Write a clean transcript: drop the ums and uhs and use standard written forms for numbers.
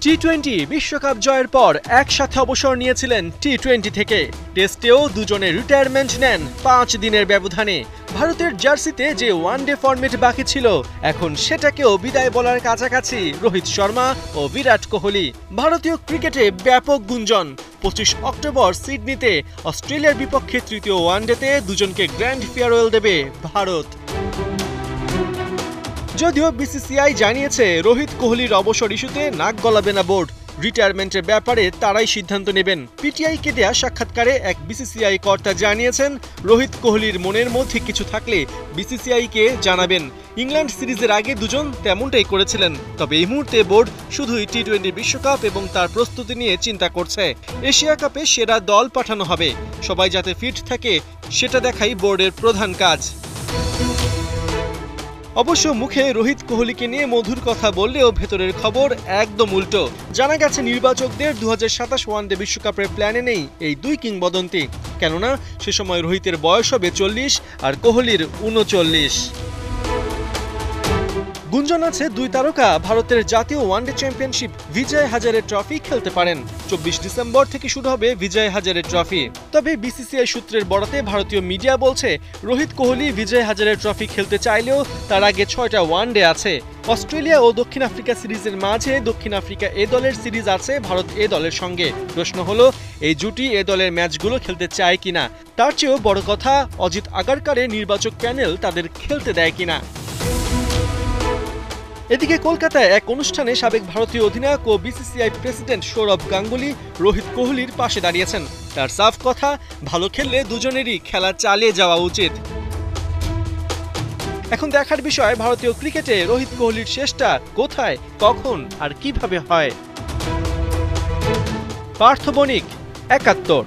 টি-20 বিশ্বকাপ জয়ের পর একসাথে অবসর নিয়েছিলেন টি-20 থেকে। টেস্টেও দুজনে রিটায়ারমেন্ট নেন 5 দিনের ব্যবধানে। ভারতের জার্সিতে যে ওয়ানডে ফরম্যাট বাকি ছিল, এখন সেটাকেও বিদায় বলার কাছাকাছি রোহিত শর্মা ও বিরাট কোহলি। ভারতীয় ক্রিকেটে ব্যাপক গুঞ্জন। 25 অক্টোবর সিডনিতে অস্ট্রেলিয়ার বিপক্ষে তৃতীয় ওয়ানডেতে দুজনকে গ্র্যান্ড ফেয়ারওয়েল দেবে ভারত। যদিও বিসিসিআই জানিয়েছে রোহিত কোহলির অবসর ইস্যুতে নাক গলাবে না বোর্ড। রিটায়ারমেন্টের ব্যাপারে তারাই সিদ্ধান্ত নেবেন। পিটিআইকে দেয়া সাক্ষাৎকারে এক বিসিসিআই কর্তা জানিয়েছেন, রোহিত কোহলির মনের মধ্যে কিছু থাকলে বিসিসিআইকে জানাবেন। ইংল্যান্ড সিরিজের আগে দুজন তেমনটাই করেছিলেন। তবে এই মুহূর্তে বোর্ড শুধুই টি-20 বিশ্বকাপ এবং তার প্রস্তুতি নিয়ে চিন্তা করছে। এশিয়া কাপে সেরা দল পাঠানো হবে, সবাই যাতে ফিট থাকে সেটা দেখাই বোর্ডের প্রধান কাজ। অবশ্য মুখে রোহিত কোহলিকে নিয়ে মধুর কথা বললেও ভেতরের খবর একদম উল্টো। জানা গেছে নির্বাচকদের 2027 ওয়ানডে বিশ্বকাপের প্ল্যানে নেই এই দুই কিংবদন্তি। কেননা সে সময় রোহিতের বয়স হবে 40 আর কোহলির 39। গুঞ্জন আছে দুই তারকা ভারতের জাতীয় one day championship Vijay Hazare trophy খেলতে পারেন। 24 ডিসেম্বর থেকে শুরু হবে বিজয় হাজারে ট্রফি। তবে বিসিসিআই সূত্রের বরাতে ভারতীয় মিডিয়া বলছে, রোহিত কোহলি বিজয় হাজারে ট্রফি খেলতে চাইলেও তার আগে 6টা ওয়ানডে আছে। অস্ট্রেলিয়া ও দক্ষিণ আফ্রিকা সিরিজের মাঝে দক্ষিণ আফ্রিকা এ দলের সিরিজ আছে ভারত এ দলের সঙ্গে। প্রশ্ন হলো, এই জুটি এ দলের ম্যাচগুলো খেলতে চায় কিনা। তার চেয়েও বড় কথা, অজিত আগারকারের নির্বাচক প্যানেল তাদের খেলতে দেয় কিনা। এদিকে কলকাতায় এক অনুষ্ঠানে সাবেক ভারতীয় অধিনায়ক ও বিসিসিআই প্রেসিডেন্ট সৌরভ গাঙ্গুলি রোহিত কোহলির পাশে দাঁড়িয়েছেন। তার সাফ কথা, ভালো খেললে দুজনেরই খেলা চালিয়ে যাওয়া উচিত। এখন দেখার বিষয় ভারতীয় ক্রিকেটে রোহিত কোহলির শেষটা কোথায়, কখন আর কিভাবে হয়। পার্থ বণিক, ৭১।